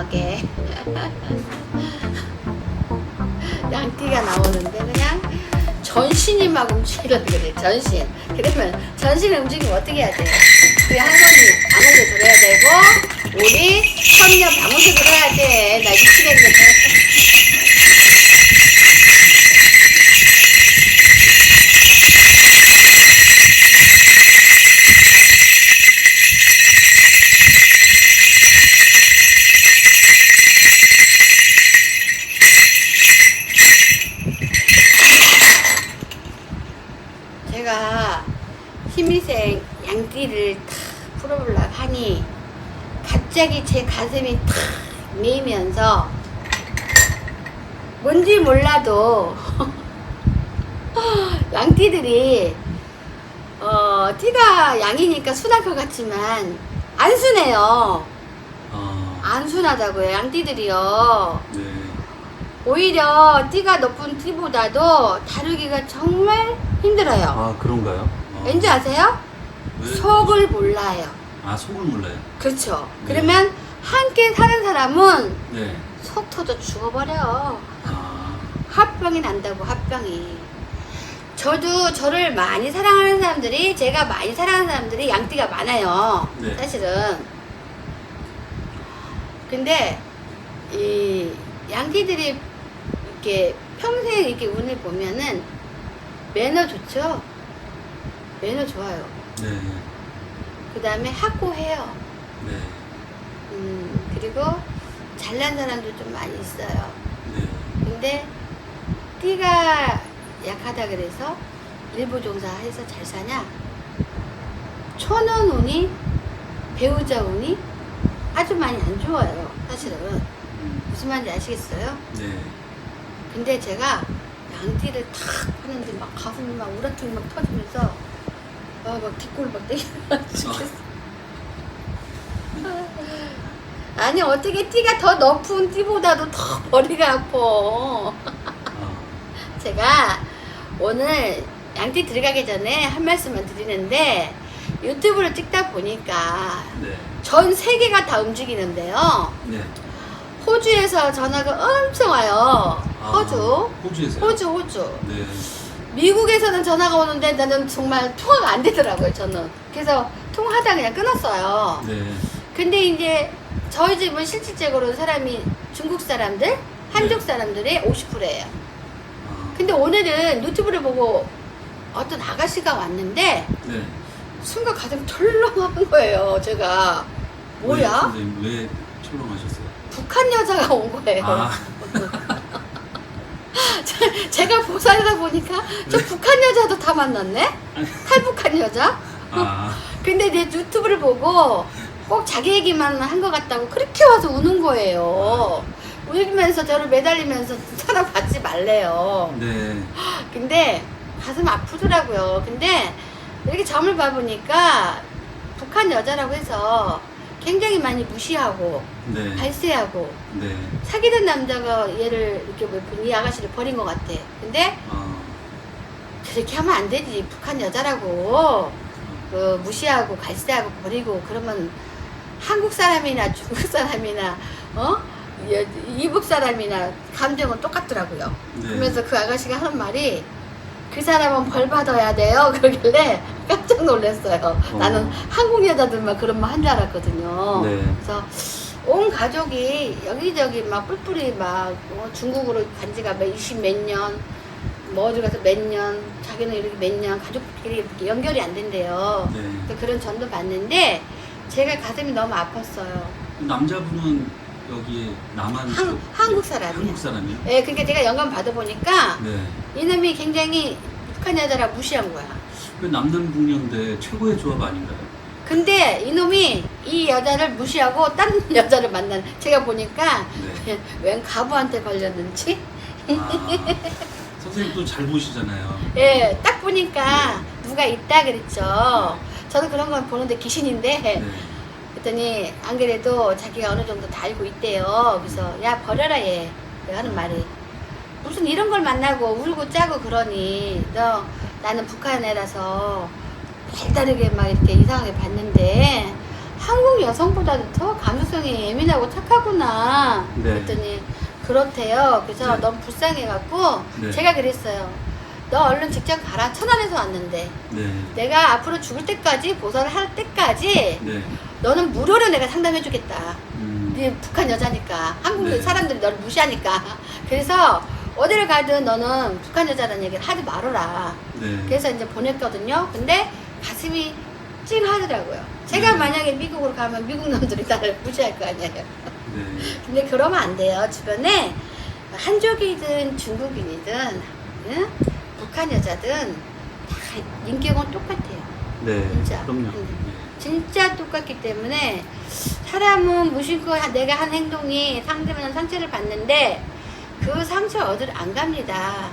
이상하게 양띠가 나오는데 그냥 전신이 막 움직이려고 그래. 전신. 그러면 전신을 움직이면 어떻게 해야 돼? 그 할머니 방울도 들어야 되고 우리 선녀 방울도 들어야 돼. 나 미치겠네. 제가 힘일생 양띠를 탁 풀어보려고 하니 갑자기 제 가슴이 탁 메이면서 뭔지 몰라도 양띠들이 띠가 양이니까 순할 것 같지만 안 순해요. 안 순하다고요. 양띠들이요. 네. 오히려 띠가 높은 띠보다도 다루기가 정말 힘들어요. 아, 그런가요? 왠지 아세요? 왜? 속을 몰라요. 아, 속을 몰라요? 그렇죠. 네. 그러면 함께 사는 사람은 네. 속 터져 죽어버려. 아, 합병이 난다고, 합병이. 저도 저를 많이 사랑하는 사람들이, 제가 많이 사랑하는 사람들이 양띠가 많아요. 네. 사실은. 근데 이 양띠들이 이렇게 평생 이렇게 운을 보면은 매너 좋죠. 매너 좋아요. 네. 그 다음에 확고해요. 네. 그리고 잘난 사람도 좀 많이 있어요. 네. 근데 띠가 약하다 그래서 일부 종사해서 잘 사냐? 초는 운이, 배우자 운이 아주 많이 안 좋아요. 사실은. 무슨 말인지 아시겠어요? 네. 근데 제가 양띠를 탁 하는데 막 가슴이 막 우라통이 막 터지면서 막 뒷골 막 땡겨가지고 아니 어떻게 띠가 더 높은 띠보다도 더 머리가 아파. 제가 오늘 양띠 들어가기 전에 한 말씀만 드리는데 유튜브를 찍다 보니까 네. 전 세계가 다 움직이는데요. 네. 호주에서 전화가 엄청 와요. 아, 호주. 호주에서요? 호주. 네. 미국에서는 전화가 오는데 나는 정말 통화가 안 되더라고요, 저는. 그래서 통화하다 그냥 끊었어요. 네. 근데 이제 저희 집은 실질적으로 사람이 중국 사람들, 한족 사람들의 50%예요. 아, 근데 오늘은 유튜브를 보고 어떤 아가씨가 왔는데 네. 순간 가슴 털렁한 거예요, 제가. 왜, 뭐야? 선생님, 왜 철렁하셨어요? 북한 여자가 온 거예요. 아, 제가 보살다 보니까 저 네. 북한 여자도 다 만났네? 탈북한 여자? 아, 근데 내 유튜브를 보고 꼭 자기 얘기만 한 것 같다고 그렇게 와서 우는 거예요. 울면서 저를 매달리면서 사람 받지 말래요. 네. 근데 가슴 아프더라고요. 근데 이렇게 점을 봐보니까 북한 여자라고 해서 굉장히 많이 무시하고 네. 발세하고 네. 사귀던 남자가 얘를 이렇게 이 아가씨를 버린 것 같아. 근데 아, 그렇게 하면 안 되지. 북한 여자라고 무시하고 갈세하고 버리고 그러면 한국 사람이나 중국 사람이나 이북 사람이나 감정은 똑같더라고요. 네. 그러면서 그 아가씨가 하는 말이 그 사람은 벌 받아야 돼요. 그러길래 깜짝 놀랐어요. 나는 한국 여자들만 그런 말 한 줄 알았거든요. 네. 그래서 온 가족이 여기저기 막 뿔뿔이 막 중국으로 간 지가 20 몇 년, 뭐 어디 가서 몇 년, 자기는 이렇게 몇 년 가족끼리 이렇게 연결이 안 된대요. 네. 그래서 그런 전도 봤는데 제가 가슴이 너무 아팠어요. 남자분은 여기 남한 쪽 한국 사람이에요. 한국 사람이요? 예, 그러니까 제가 영감 받아보니까 네. 이놈이 굉장히 북한 여자라 무시한 거야. 그 남남북녀인데 최고의 조합 아닌가요? 근데 이놈이 이 여자를 무시하고 다른 여자를 만나는, 제가 보니까 네. 웬 가부한테 걸렸는지. 아, 선생님 또 잘 보시잖아요. 예, 딱 보니까 누가 있다 그랬죠. 저도 그런 건 보는데 귀신인데 네. 그랬더니 안 그래도 자기가 어느 정도 다 알고 있대요. 그래서 야 버려라 얘 하는 말이, 무슨 이런 걸 만나고 울고 짜고 그러니 너 나는 북한 애라서 별다르게 막 이렇게 이상하게 봤는데 한국 여성보다도 더 감수성이 예민하고 착하구나. 네. 그랬더니 그렇대요. 그래서 네. 너무 불쌍해갖고 네. 제가 그랬어요. 너 얼른 직장 가라. 천안에서 왔는데 네. 내가 앞으로 죽을 때까지 보살을 할 때까지 네. 너는 무료로 내가 상담해주겠다. 음. 네 북한 여자니까 한국 네. 사람들이 너를 무시하니까. 그래서 어디를 가든 너는 북한 여자라는 얘기를 하지 말아라. 네. 그래서 이제 보냈거든요. 근데 가슴이 찡하더라고요. 제가 네. 만약에 미국으로 가면 미국 놈들이 나를 무시할 거 아니에요. 네. 근데 그러면 안 돼요. 주변에 한족이든 중국인이든 응? 북한 여자든 다 인격은 똑같아요. 네. 진짜. 그럼요. 진짜 똑같기 때문에 사람은 무심코 내가 한 행동이 상대방은 상처를 받는데 그 상처 어디를 안 갑니다.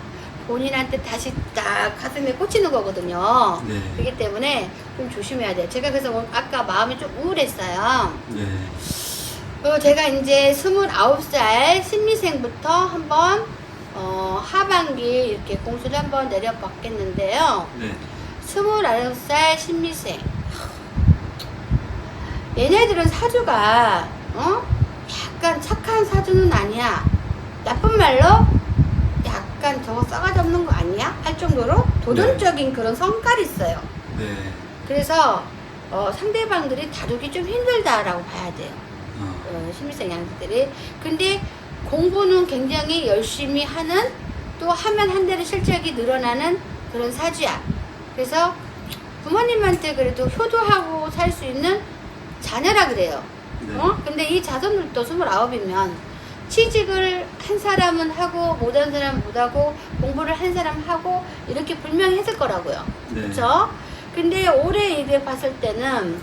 본인한테 다시 딱 가슴에 꽂히는 거거든요. 네. 그렇기 때문에 좀 조심해야 돼요. 제가 그래서 오늘 아까 마음이 좀 우울했어요. 네. 제가 이제 29살 신미생부터 한번 하반기 이렇게 공수를 한번 내려봤겠는데요. 네. 29살 신미생. 얘네들은 사주가 약간 착한 사주는 아니야. 나쁜 말로 약간 저거 싸가지 없는 거 아니야? 할 정도로 도전적인 그런 성깔이 있어요. 네. 그래서 상대방들이 다루기 좀 힘들다라고 봐야 돼요. 신미생 양들이. 근데 공부는 굉장히 열심히 하는, 또 하면 한 대로 실력이 늘어나는 그런 사주야. 그래서 부모님한테 그래도 효도하고 살 수 있는 자녀라 그래요. 네. 근데 이 자손들도 29이면 취직을 한 사람은 하고 못한 사람은 못하고 공부를 한 사람 하고 이렇게 분명히 했을 거라고요. 네. 그렇죠? 근데 올해 이래 봤을 때는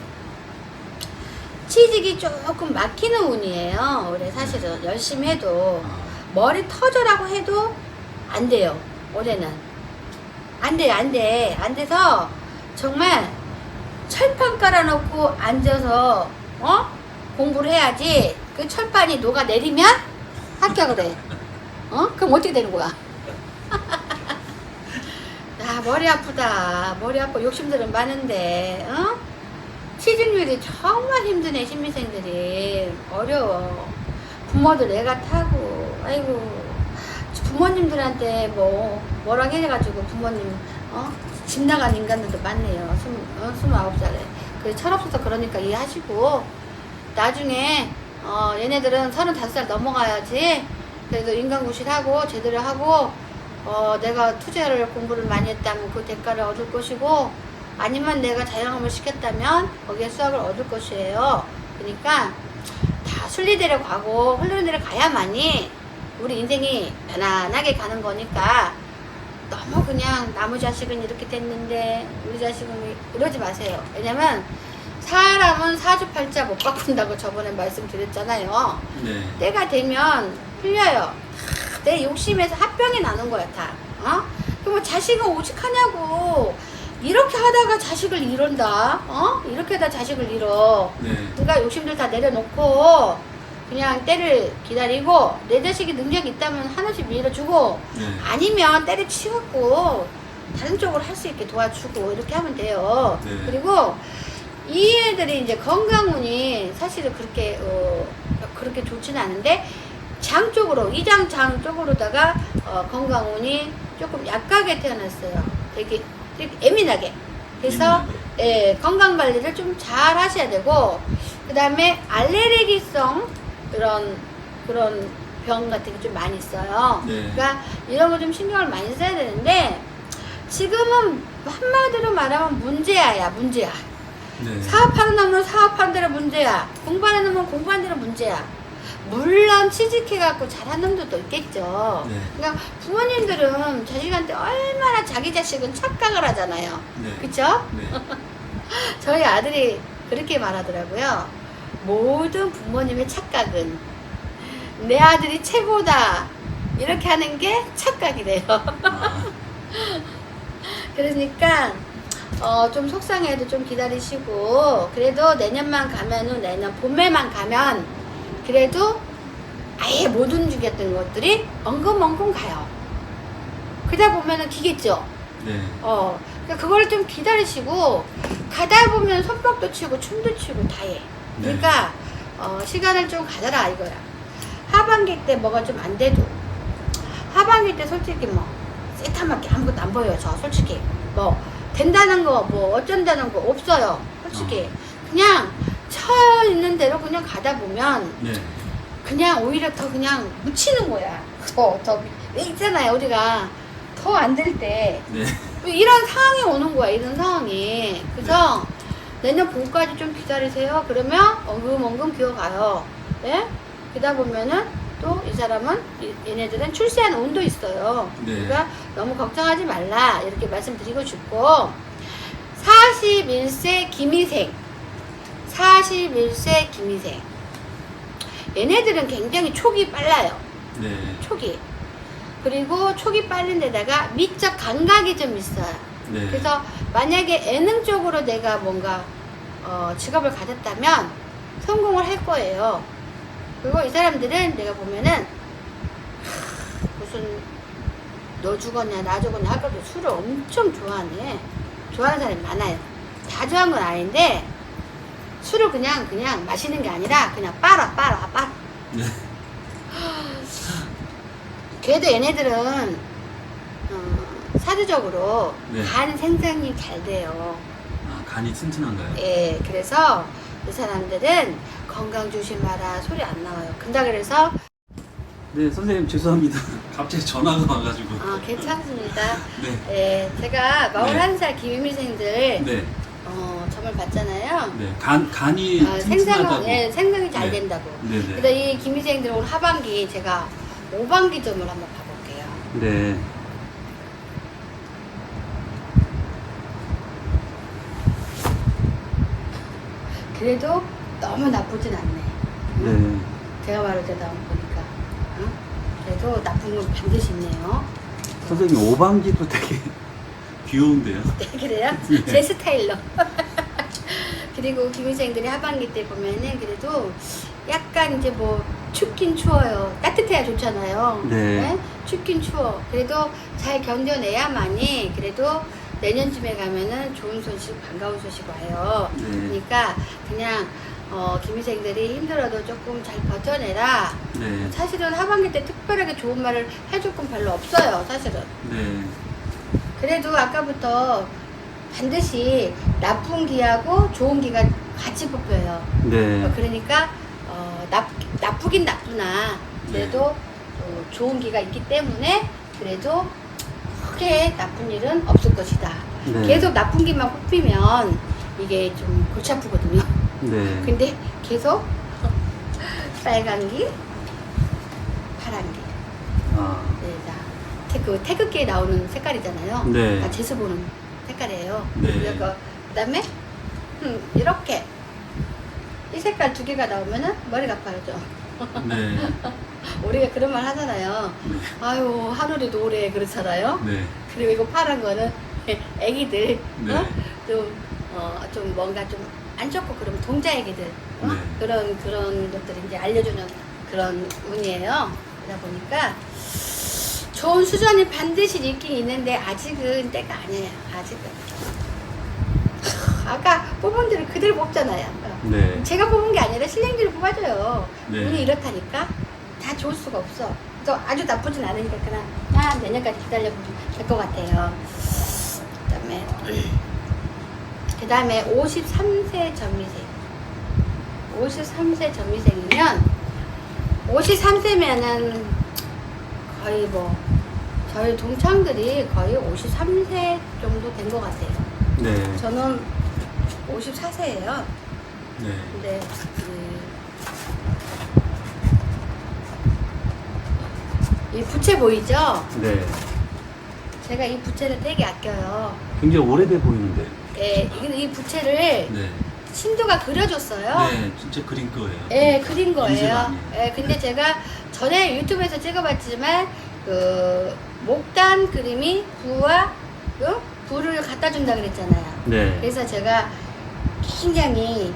취직이 조금 막히는 운이에요. 올해 사실은 열심히 해도 아. 머리 터져라고 해도 안 돼요. 올해는 안 돼, 안 돼. 안 돼서 정말 철판 깔아놓고 앉아서 공부를 해야지. 그 철판이 녹아내리면 합격을 해. 그럼 어떻게 되는 거야? 야, 머리 아프다. 머리 아파. 욕심들은 많은데 취직률이 정말 힘드네. 신미생들이 어려워. 부모들 애가 타고, 아이고, 부모님들한테 뭐라 해가지고 부모님 집 나간 인간들도 많네요. 29살에. 그 철없어서 그러니까 이해하시고, 나중에 얘네들은 35살 넘어가야지 그래도 인간고시하고 제대로 하고 내가 투자를 공부를 많이 했다면 그 대가를 얻을 것이고, 아니면 내가 자영업을 시켰다면 거기에 수학을 얻을 것이에요. 그러니까 다 순리대로 가고 흐르는 대로 가야만이 우리 인생이 편안하게 가는 거니까, 너무 그냥 나무 자식은 이렇게 됐는데 우리 자식은 이러지 마세요. 왜냐면 사람은 사주팔자 못 바꾼다고 저번에 말씀드렸잖아요. 네. 때가 되면 풀려요. 내 욕심에서 합병이 나는 거야 다. 그럼 자식은 오직하냐고. 이렇게 하다가 자식을 잃은다. 이렇게 하다 자식을 잃어. 네. 그러니까 욕심들 다 내려놓고 그냥 때를 기다리고, 내 자식이 능력이 있다면 하나씩 밀어주고, 네. 아니면 때를 치웠고 다른 쪽으로 할 수 있게 도와주고 이렇게 하면 돼요. 네. 그리고 이 애들이 이제 건강운이 사실은 그렇게 좋지는 않은데, 장 쪽으로, 이장 장 쪽으로다가 건강운이 조금 약하게 태어났어요. 되게 예민하게. 그래서 건강 관리를 좀 잘 하셔야 되고, 그 다음에 알레르기성 그런 병 같은 게 좀 많이 있어요. 네. 그러니까 이런 거 좀 신경을 많이 써야 되는데, 지금은 한마디로 말하면 문제야. 네. 사업하는 놈은 사업하는 대로 문제야. 공부하는 놈은 공부하는 대로 문제야. 물론 취직해갖고 잘하는 놈들도 있겠죠. 네. 그러니까 부모님들은 자식한테 얼마나 자기 자식은 착각을 하잖아요. 네. 그쵸? 네. 저희 아들이 그렇게 말하더라고요. 모든 부모님의 착각은 내 아들이 최고다, 이렇게 하는 게 착각이래요. 아. 그러니까 좀 속상해도 좀 기다리시고, 그래도 내년만 가면은, 내년 봄에만 가면 그래도 아예 못 움직였던 것들이 엉금엉금 가요. 그러다 보면은 기겠죠. 네. 그러니까 그걸 좀 기다리시고, 가다 보면 손뼉도 치고 춤도 추고 다 해. 네. 그러니까 시간을 좀 가져라 이거야. 하반기 때 뭐가 좀 안 돼도 하반기 때 솔직히 뭐 새까맣게 아무것도 안 보여요. 저 솔직히 뭐 된다는 거 뭐 어쩐다는 거 없어요. 솔직히 그냥 쳐 있는 대로 그냥 가다 보면 네. 그냥 오히려 더 그냥 묻히는 거야. 더 있잖아요. 우리가 더 안 될 때 네. 이런 상황이 오는 거야. 이런 상황이. 그래서 내년 봄까지 좀 기다리세요. 그러면 엉금엉금 기어가요. 예? 그러다 보면은 또 이 사람은 얘네들은 출세하는 운도 있어요. 네. 그러니까 너무 걱정하지 말라 이렇게 말씀드리고 싶고 41세 김희생 41세 김희생 얘네들은 굉장히 촉이 빨라요. 네. 촉이. 그리고 촉이 빠른 데다가 미적 감각이 좀 있어요. 네. 그래서 만약에 예능 쪽으로 내가 뭔가 직업을 가졌다면 성공을 할 거예요. 그리고 이 사람들은 내가 보면은 무슨 너 죽었냐 나 죽었냐 아까도 술을 엄청 좋아하네. 좋아하는 사람이 많아요. 다 좋아하는 건 아닌데 술을 그냥 마시는 게 아니라 그냥 빨아. 네. 그래도 얘네들은 사주적으로 네. 간 생산이 잘 돼요. 아, 간이 튼튼한가요? 예, 그래서 이 사람들은 건강 조심하라 소리 안 나와요. 근데 그래서 네, 선생님 죄송합니다. 갑자기 전화가 와가지고. 괜찮습니다. 네. 예, 제가 41살 김희생들 네. 점을 봤잖아요. 네. 간이 튼튼하다고. 생각이 잘 네. 된다고. 네네. 그래서 이 김희생들 올 하반기 제가 5반기 점을 한번 봐볼게요. 네. 그래도 너무 나쁘진 않네. 네. 제가 말할 때 나온 거니까. 응? 그래도 나쁜 건 반드시 있네요. 선생님 5반기도 되게 귀여운데요. 네, 그래요? 네. 제 스타일로. 그리고 김희생들이 하반기 때 보면은 그래도 약간 이제 뭐 춥긴 추워요. 따뜻해야 좋잖아요. 네. 춥긴 추워. 그래도 잘 견뎌내야만이 그래도 내년쯤에 가면은 좋은 소식, 반가운 소식 와요. 네. 그러니까 그냥 김희생들이 힘들어도 조금 잘 버텨내라. 네. 사실은 하반기 때 특별하게 좋은 말을 해줄 건 별로 없어요. 사실은. 네. 그래도 아까부터 반드시 나쁜 기하고 좋은 기가 같이 뽑혀요. 네. 그러니까 나쁘긴 나쁘나 그래도 좋은 기가 있기 때문에 그래도 크게 나쁜 일은 없을 것이다. 네. 계속 나쁜 기만 뽑히면 이게 좀 골치 아프거든요. 네. 근데 계속 빨간 기, 파란 기. 아. 네, 그 태극기에 나오는 색깔이잖아요. 네. 다 재수 보는 색깔이에요. 네. 그다음에 이렇게 이 색깔 두 개가 나오면은 머리가 아파요. 네. 우리가 그런 말 하잖아요. 네. 아유 하늘이 노래 그렇잖아요. 네. 그리고 이거 파란 거는 애기들 네. 좀 뭔가 좀 안 좋고 그러면 동자 애기들 네. 그런 것들을 이제 알려주는 그런 운이에요. 그러다 보니까 좋은 수전이 반드시 있긴 있는데 아직은 때가 아니에요. 아직은. 아까 뽑은 대로 그대로 뽑잖아요. 네. 제가 뽑은 게 아니라 신령들이 뽑아줘요. 네. 운이 이렇다니까 다 좋을 수가 없어. 그래서 아주 나쁘진 않으니까 그냥 내년까지 기다려보면 될 것 같아요. 그다음에 53세 전미생. 53세 전미생이면 53세면은 거의 뭐 저희 동창들이 거의 53세 정도 된 것 같아요. 네. 저는 54세예요. 네. 근데 이 부채 보이죠? 네. 제가 이 부채를 되게 아껴요. 굉장히 오래돼 보이는데. 네, 이 부채를 네. 신도가 그려줬어요. 네, 진짜 그린 거예요. 네, 그린 인쇄가 거예요. 아니에요. 네, 근데 제가 전에 유튜브에서 찍어봤지만 그 목단 그림이 부와 부를 갖다 준다 그랬잖아요. 네. 그래서 제가 굉장히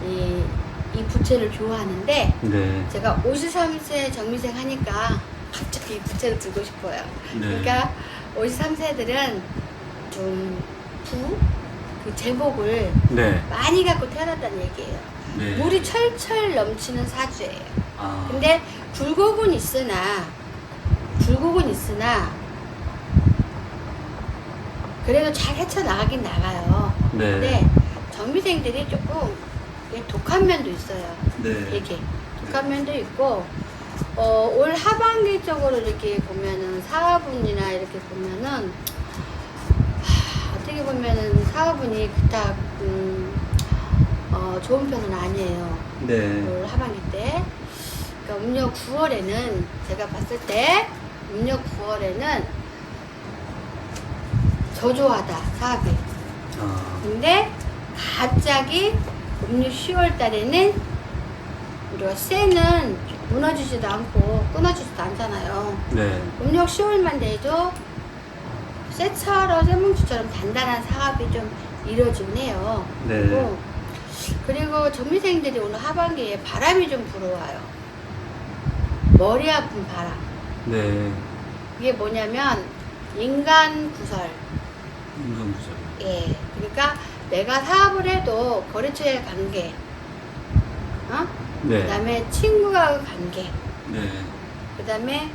이 부채를 좋아하는데 네. 제가 53세 정미생 하니까 갑자기 이 부채를 들고 싶어요. 네. 그러니까 53세들은 좀 그 제복을 네. 많이 갖고 태어났다는 얘기예요. 네. 물이 철철 넘치는 사주예요. 아. 근데 굴곡은 있으나 그래도 잘 헤쳐나가긴 나가요. 네. 근데 정미생들이 조금 독한 면도 있어요. 네. 되게 독한 면도 있고 올 하반기 쪽으로 이렇게 보면은 사화분이나 이렇게 보면은 어떻게 보면은 사화분이 그닥 좋은 편은 아니에요. 네. 올 하반기 때. 그러니까 음력 9월에는 제가 봤을 때 음력 9월에는 저조하다 사업이. 아. 근데 갑자기 음력 10월 달에는 우리가 쇠는 무너지지도 않고 끊어지지도 않잖아요. 네. 음력 10월만 돼도 쇠처럼 쇠뭉치처럼 단단한 사업이 좀 이루어지긴 해요. 네. 그리고 정미생들이 오늘 하반기에 바람이 좀 불어와요. 머리 아픈 바람. 네. 이게 뭐냐면 인간 구설. 인간구설. 예. 그러니까 내가 사업을 해도 거래처의 관계, 네. 그다음에 친구와의 관계, 네. 그다음에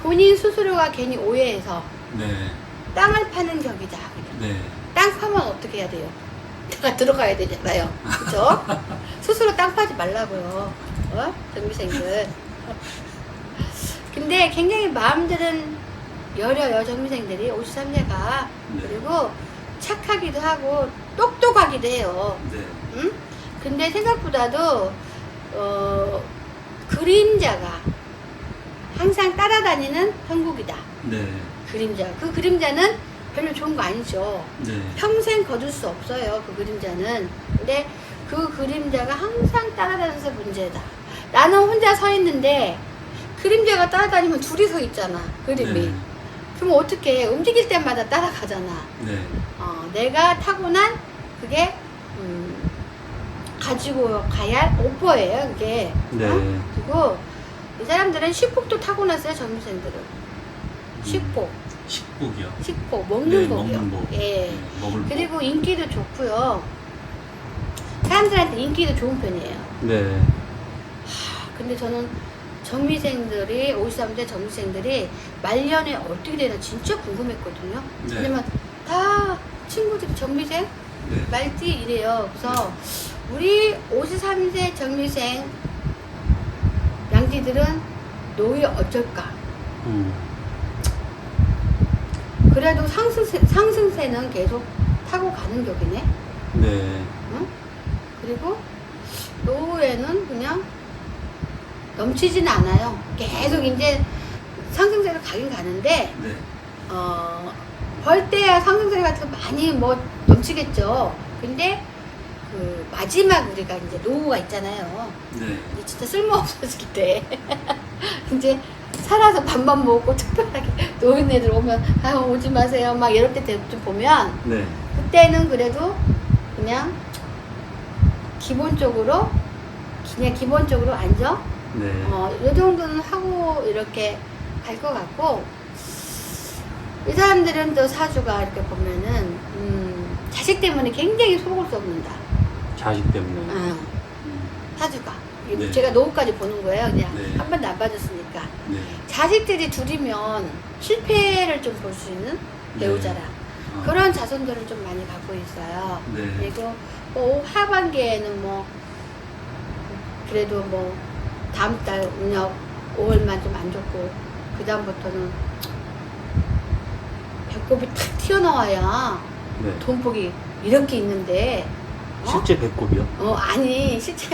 본인 스스로가 괜히 오해해서 네. 땅을 파는 격이다. 네. 땅 파면 어떻게 해야 돼요? 내가 들어가야 되잖아요. 그죠? 스스로 땅 파지 말라고요. 정미생들. 근데 굉장히 마음들은 여려요, 정미생들이. 53세가. 네. 그리고 착하기도 하고 똑똑하기도 해요. 네. 응? 근데 생각보다도 그림자가 항상 따라다니는 형국이다. 네. 그림자. 그 그림자는 별로 좋은 거 아니죠. 네. 평생 거둘 수 없어요. 그 그림자는. 근데 그 그림자가 항상 따라다녀서 문제다. 나는 혼자 서 있는데 그림자가 따라다니면 둘이 서 있잖아. 그림이. 네. 그럼 어떻게 움직일 때마다 따라가잖아. 네. 내가 타고난 그게 가지고 가야 할 오퍼예요. 그게. 네. 그리고 이 사람들은 식복도 타고났어요. 젊은생들은. 식복. 식복이요. 식복. 먹는 네, 복이요. 먹는 복. 예. 네, 먹을 그리고 인기도 좋고요. 사람들한테 인기도 좋은 편이에요. 네. 근데 저는 정미생들이 53대 정미생들이 말년에 어떻게 되나 진짜 궁금했거든요. 네. 왜냐면 다 친구들이 정미생 네. 말띠 이래요. 그래서 우리 53세 정미생 양띠들은 노후에 어쩔까? 그래도 상승세는 계속 타고 가는 격이네. 네. 응? 그리고 노후에는 그냥 넘치진 않아요. 계속 이제 상승세가 가긴 가는데, 네. 벌 때야 상승세 같은 거 많이 뭐 넘치겠죠. 근데 그 마지막 우리가 이제 노후가 있잖아요. 네. 이제 진짜 쓸모없어질 때 이제 살아서 밥만 먹고 특별하게 노인네들 오면 아 오지 마세요 막 이럴 때 좀 보면 네. 그때는 그래도 그냥 기본적으로 앉아 네. 이 정도는 하고 이렇게 갈 것 같고, 이 사람들은 또 사주가 이렇게 보면은 자식 때문에 굉장히 속을 썩는다. 자식 때문에. 사주가. 네. 제가 노후까지 보는 거예요. 그냥 네. 한 번도 안 봐줬으니까. 네. 자식들이 둘이면 실패를 좀 볼 수 있는 배우자라. 그런 자손들을 좀 많이 갖고 있어요. 네. 그리고 뭐 하반기에는 뭐 그래도 뭐 다음 달 음력 5월만 좀 안 좋고 그 다음부터는 배꼽이 탁 튀어나와야 네. 돈복이 이렇게 있는데 실제 배꼽이요? 아니 실제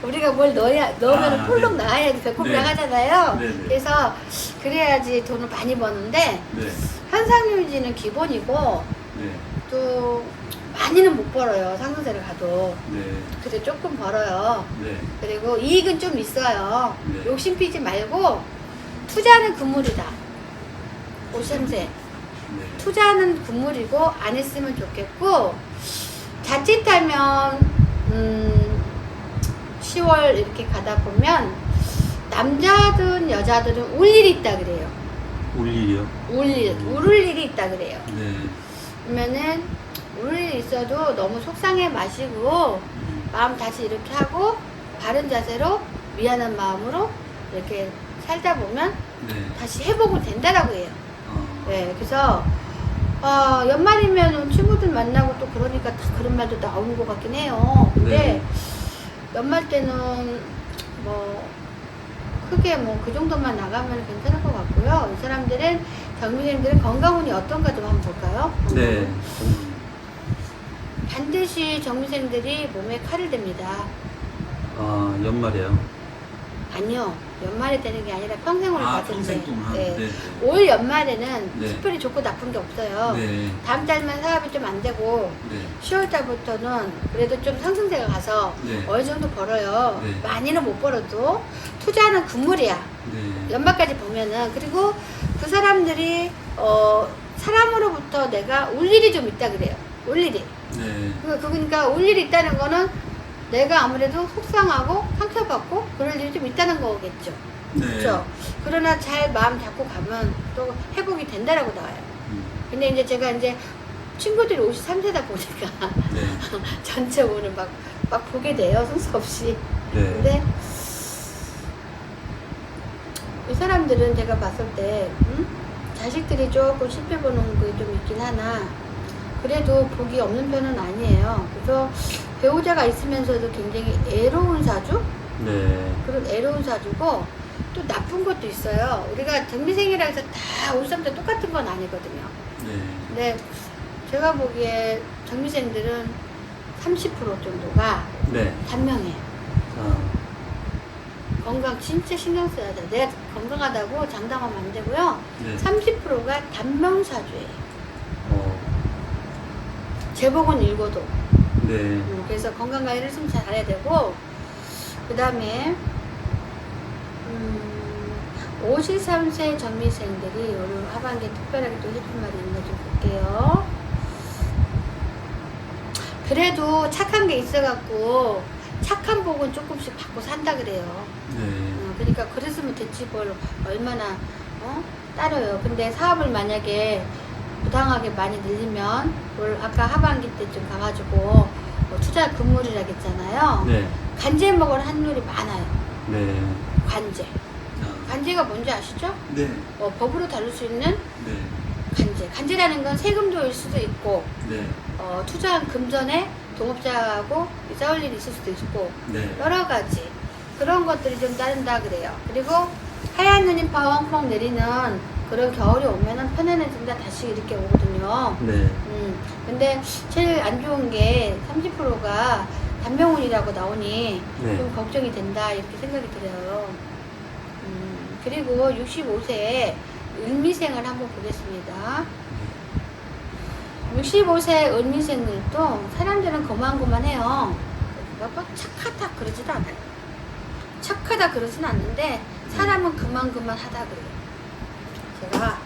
우리가 뭘 넣으면 폴록 네. 나와야지 배꼽이 네. 나가잖아요. 네, 네. 그래서 그래야지 돈을 많이 버는데 네. 현상유지는 기본이고 네. 또 많이는 못 벌어요. 상승세를 가도. 네. 그래도 조금 벌어요. 네. 그리고 이익은 좀 있어요. 네. 욕심 피지 말고 투자는 금물이다. 53세. 네. 투자는 금물이고 안 했으면 좋겠고, 자칫하면 10월 이렇게 가다 보면 남자든 여자들은 울 일이 있다 그래요. 올 일이요? 울을 일이 있다 그래요. 네. 그러면은 울 일이 있어도 너무 속상해 마시고 마음 다시 이렇게 하고 바른 자세로 미안한 마음으로 이렇게 살다 보면 네. 다시 회복은 된다라고 해요. 어. 네, 그래서 연말이면 친구들 만나고 또 그러니까 다 그런 말도 나오는 것 같긴 해요. 근데 네. 연말 때는 뭐 크게 뭐 그 정도만 나가면 괜찮을 것 같고요. 이 사람들은 정민생들은 건강운이 어떤가 좀 한번 볼까요? 네. 반드시 정민생들이 몸에 칼을 댑니다. 아, 연말이에요. 아니요, 연말에 되는 게 아니라 평생을 아, 받은데. 평생 동안. 네. 네. 올 연말에는 네. 특별히 좋고 나쁜 게 없어요. 네. 다음 달만 사업이 좀 안 되고 네. 10월 달부터는 그래도 좀 상승세가 가서 네. 어느 정도 벌어요. 네. 많이는 못 벌어도 투자는 금물이야. 네. 연말까지 보면은. 그리고 그 사람들이 사람으로부터 내가 울 일이 좀 있다 그래요. 울 일이. 네. 그러니까 울 일이 있다는 거는 내가 아무래도 속상하고 상처받고 그럴 일이 좀 있다는 거겠죠. 네. 그렇죠. 그러나 잘 마음 잡고 가면 또 회복이 된다라고 나와요. 근데 이제 제가 이제 친구들이 53세다 보니까 네. 전체 오늘 막 보게 돼요. 순서 없이. 네. 근데 이 사람들은 제가 봤을 때 자식들이 조금 실패 보는 게 좀 있긴 하나 그래도 복이 없는 편은 아니에요. 그래서 배우자가 있으면서도 굉장히 애로운 사주? 네. 그런 애로운 사주고 또 나쁜 것도 있어요. 우리가 정미생이라 해서 다 우리 사람들 똑같은 건 아니거든요. 네. 근데 제가 보기에 정미생들은 30% 정도가 네. 단명해요. 아, 건강 진짜 신경 써야 돼. 내가 건강하다고 장담하면 안 되고요. 네. 30%가 단명사주예요. 제복은 읽어도. 네. 그래서 건강 관리를 좀 잘해야 되고, 그 다음에 53세 정미생들이 오늘 하반기에 특별하게 또 해줄 말이 있는 거 좀 볼게요. 그래도 착한 게 있어갖고 착한 복은 조금씩 받고 산다 그래요. 네. 그러니까 그랬으면 됐지 뭘 얼마나 따려요. 근데 사업을 만약에 부당하게 많이 늘리면 뭘 아까 하반기 때쯤 가가지고 투자 금물이라겠잖아요. 네. 간제 먹을 확률이 많아요. 네. 관제. 아, 간제가 뭔지 아시죠? 네. 법으로 다룰 수 있는 네. 간제. 간제라는 건 세금도일 수도 있고 네. 투자한 금전에 동업자하고 싸울 일이 있을 수도 있고 네. 여러 가지 그런 것들이 좀 따른다 그래요. 그리고 하얀 눈이 펑펑 내리는 그런 겨울이 오면은 편안해진다 다시 이렇게 오거든요. 네. 근데 제일 안 좋은 게 30%가 단명운이라고 나오니 네. 좀 걱정이 된다 이렇게 생각이 들어요. 그리고 65세에 을미생을 한번 보겠습니다. 65세 을미생들도 사람들은 고만고만해요. 뭐 착하다 그러지도 않아요. 착하다 그러진 않는데 사람은 그만하다 그래요. 제가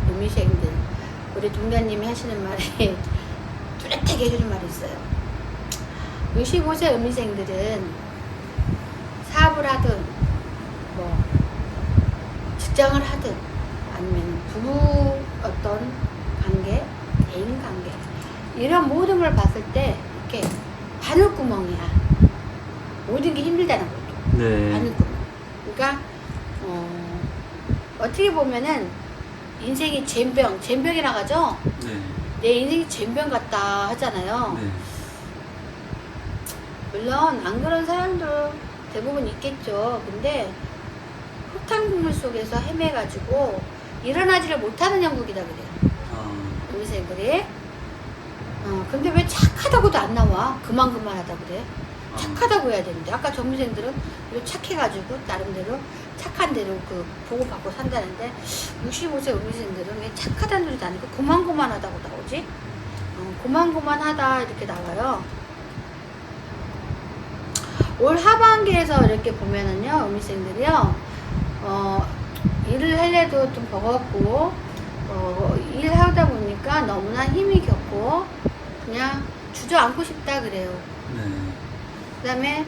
음미생들 우리 동자님이 하시는 말이 뚜렷하게 해주는 말이 있어요. 65세 음미생들은 사업을 하든 뭐 직장을 하든 아니면 부부 어떤 관계, 대인 관계 이런 모든 걸 봤을 때 이렇게 바늘구멍이야. 모든 게 힘들다는 거죠. 네. 바늘구멍. 그러니까 어떻게 보면은 인생이 젬병이라고 하죠? 네. 내 인생이 젬병 같다 하잖아요. 네. 물론 안 그런 사람도 대부분 있겠죠. 근데 흙탕물 속에서 헤매가지고 일어나지를 못하는 형국이다 그래요. 아, 음색들이. 근데 왜 착하다고도 안 나와? 그만하다 그래. 착하다고 해야 되는데 아까 전문생들은 착해가지고 나름대로 착한 대로 그 보고받고 산다는데 65세 음미생들은 왜 착하다는 소리도 아니고 고만하다고 나오지? 고만하다 이렇게 나와요. 올 하반기에서 이렇게 보면은요 음미생들이요 일을 하려도 좀 버겁고 일하다 보니까 너무나 힘이 겹고 그냥 주저앉고 싶다 그래요. 네. 그 다음에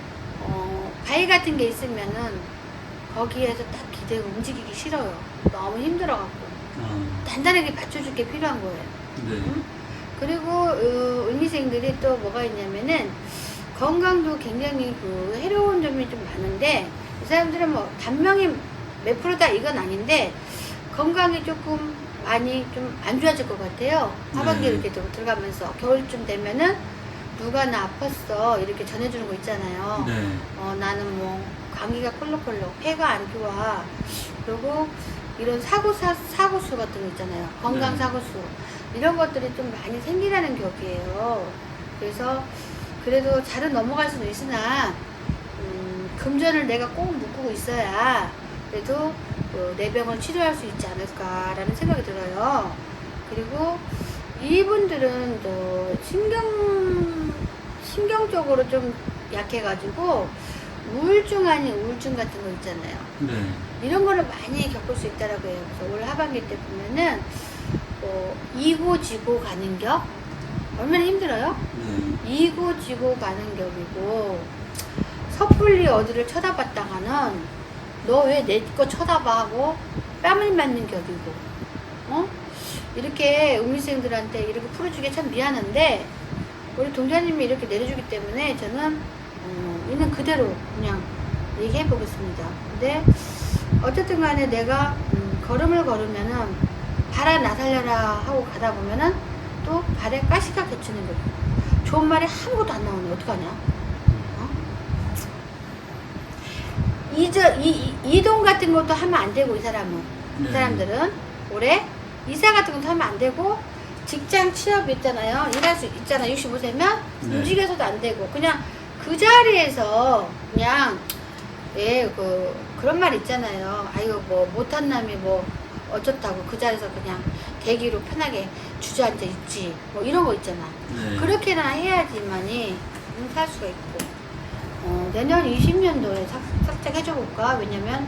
바위 같은 게 있으면은 거기에서 딱 기대고 움직이기 싫어요. 너무 힘들어갖고 단단하게 받쳐줄 게 필요한 거예요. 네. 응? 그리고 을미생들이 또 뭐가 있냐면은 건강도 굉장히 그 해로운 점이 좀 많은데 이 사람들은 뭐 단명이 몇 프로다 이건 아닌데 건강이 조금 많이 좀 안 좋아질 것 같아요. 하반기에 네. 이렇게 들어가면서 겨울쯤 되면은 누가 나 아팠어 이렇게 전해주는 거 있잖아요. 네. 나는 뭐 감기가 콜록콜록 폐가 안 좋아 그리고 이런 사고수 같은 거 있잖아요. 건강 네. 사고수 이런 것들이 좀 많이 생기라는 격이에요. 그래서 그래도 잘은 넘어갈 수는 있으나 금전을 내가 꼭 묶고 있어야 그래도 내 병을 치료할 수 있지 않을까라는 생각이 들어요. 그리고 이분들은 또 신경적으로 좀 약해가지고 우울증 아닌 우울증 같은 거 있잖아요. 네. 이런 거를 많이 겪을 수 있다라고 해요. 그래서 올 하반기 때 보면은 이고 지고 가는 격 얼마나 힘들어요? 네. 이고 지고 가는 격이고 섣불리 어디를 쳐다봤다가는 너 왜 내 거 쳐다봐 하고 뺨을 맞는 격이고 이렇게 음미생들한테 이렇게 풀어주기 참 미안한데 우리 동자님이 이렇게 내려주기 때문에 저는 있는 그대로 그냥 얘기해 보겠습니다. 근데 어쨌든 간에 내가 걸음을 걸으면은 발아 나살려라 하고 가다 보면은 또 발에 가시가 겹치는 거고 좋은 말이 아무것도 안 나오네. 어떡하냐? 이동 같은 것도 하면 안 되고 이 사람은 이 네. 사람들은 올해 이사 같은 것도 하면 안 되고 직장 취업 있잖아요. 일할 수 있잖아. 65세면 네. 움직여서도 안 되고 그냥 그 자리에서 그냥 그런 말 있잖아요. 아이고 뭐 못한 남이 뭐 어쩌다고 그 자리에서 그냥 대기로 편하게 주저앉아 있지 뭐 이런 거 있잖아. 네. 그렇게나 해야지만이 살 수가 있고 내년 20년도에 살짝 해줘볼까? 왜냐면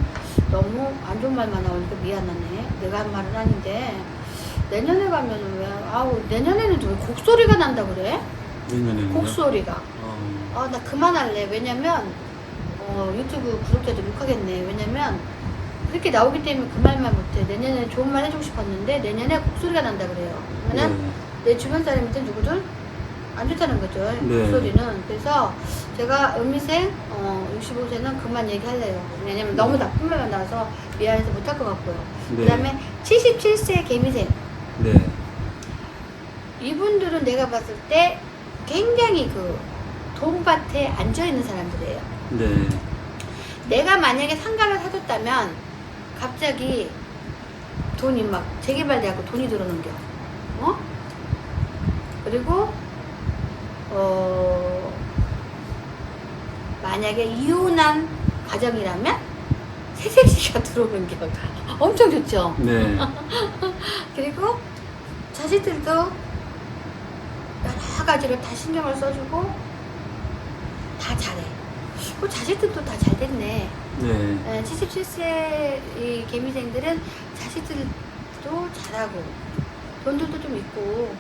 너무 안 좋은 말만 나오니까 미안하네. 내가 한 말은 아닌데 내년에 가면은 내년에는 왜 곡소리가 난다 그래? 내년에는요? 곡소리가. 나 그만할래. 왜냐면 유튜브 구독자들 욕하겠네. 왜냐면 그렇게 나오기 때문에 그 말만 못해. 내년에 좋은 말 해주고 싶었는데 내년에 곡소리가 난다 그래요. 그러면은 내 주변 사람한테 누구들 안 좋다는 거죠. 네. 목소리는. 그래서 제가 음미생 65세는 그만 얘기할래요. 왜냐면 너무 나쁜 말만 나와서 미안해서 못할 것 같고요. 네. 그 다음에 77세 개미생. 네. 이분들은 내가 봤을 때 굉장히 그 돈밭에 앉아있는 사람들이에요. 네. 내가 만약에 상가를 사줬다면 갑자기 돈이 막 재개발돼갖고 돈이 들어오는 겨. 그리고 만약에 이혼한 가정이라면 새색시가 들어오는 게 엄청 좋죠. 네. 그리고 자식들도 여러 가지로 다 신경을 써주고 다 잘해. 그 자식들도 다 잘 됐네. 네. 77세 이 개미생들은 자식들도 잘하고 돈들도 좀 있고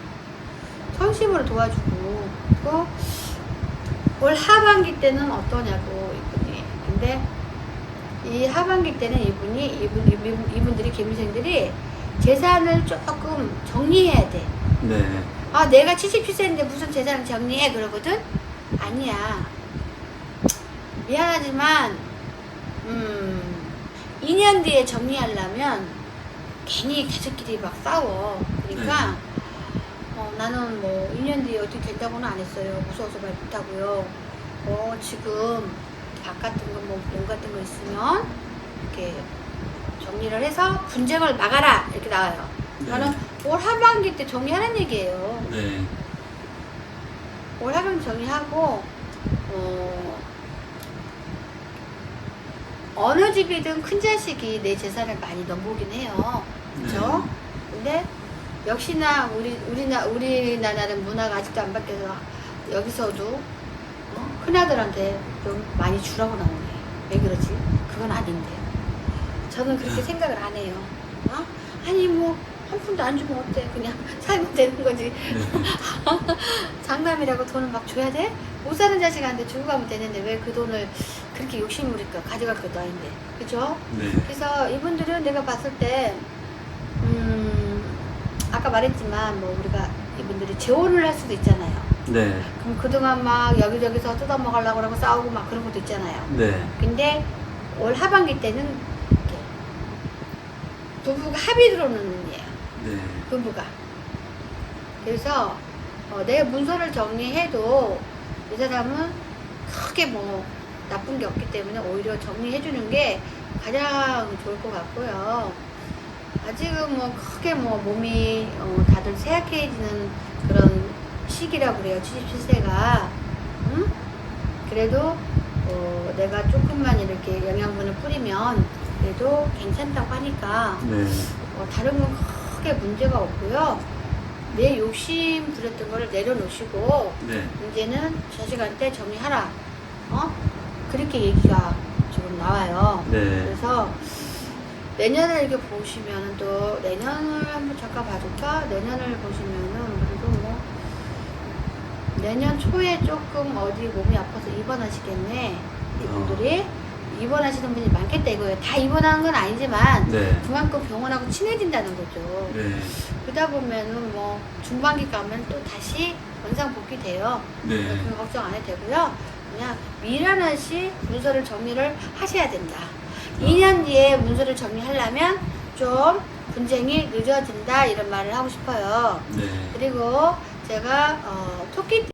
선심으로 도와주고 또 올 하반기 때는 어떠냐고 이분이. 근데 이 하반기 때는 이분들이 개미생들이 재산을 조금 정리해야 돼. 네. 내가 77세인데 무슨 재산을 정리해 그러거든? 아니야. 미안하지만 2년 뒤에 정리하려면 괜히 가족끼리 막 싸워. 그러니까 나는 뭐 2년 뒤에 어떻게 된다고는 안 했어요. 무서워서 말 못하고요. 지금 밥 같은 거 뭐 돈 같은 거 있으면 이렇게 정리를 해서 분쟁을 막아라 이렇게 나와요. 네. 저는 올 하반기 때 정리하는 얘기예요. 네. 올 하반기 정리하고 어느 집이든 큰 자식이 내 재산을 많이 넘보긴 해요. 그렇죠? 근데 역시나 우리나라는 문화가 아직도 안 바뀌어서 여기서도 큰아들한테 좀 많이 주라고 나오네. 왜 그러지? 그건 아닌데. 저는 그렇게 생각을 안 해요. 어? 아니 뭐 한 푼도 안 주면 어때? 그냥 살면 되는 거지. 네. 장남이라고 돈을 막 줘야 돼? 못 사는 자식한테 주고 가면 되는데 왜 그 돈을 그렇게 욕심 부릴까? 가져갈 것도 아닌데. 그죠? 네. 그래서 이분들은 내가 봤을 때, 아까 말했지만, 뭐, 우리가 이분들이 재혼을 할 수도 있잖아요. 네. 그럼 그동안 막 여기저기서 뜯어먹으려고 그러고 싸우고 막 그런 것도 있잖아요. 네. 근데 올 하반기 때는 이렇게 부부가 합의 들어오는 운이에요. 네. 부부가. 그래서 내 문서를 정리해도 이 사람은 크게 뭐 나쁜 게 없기 때문에 오히려 정리해주는 게 가장 좋을 것 같고요. 아직은 뭐 크게 뭐 몸이 다들 쇠약해지는 그런 시기라고 그래요. 77세가. 응? 그래도 내가 조금만 이렇게 영양분을 뿌리면 그래도 괜찮다고 하니까 네. 다른 건 크게 문제가 없고요. 내 욕심 부렸던 거를 내려놓으시고 네. 이제는 자식한테 정리하라. 그렇게 얘기가 지금 나와요. 네. 그래서 내년을 이렇게 보시면 또 내년을 한번 잠깐 봐줄까? 내년을 보시면은 그래도 뭐 내년 초에 조금 어디 몸이 아파서 입원하시겠네. 이분들이 입원하시는 분이 많겠다 이거예요. 다 입원하는 건 아니지만 네. 그만큼 병원하고 친해진다는 거죠. 네. 그러다 보면은 뭐 중반기 가면 또 다시 원상 복귀돼요. 네. 그건 걱정 안 해도 되고요. 그냥 미련없이 문서를 정리를 하셔야 된다. 2년 뒤에 문서를 정리하려면 좀 분쟁이 늦어진다 이런 말을 하고 싶어요. 네. 그리고 제가 토끼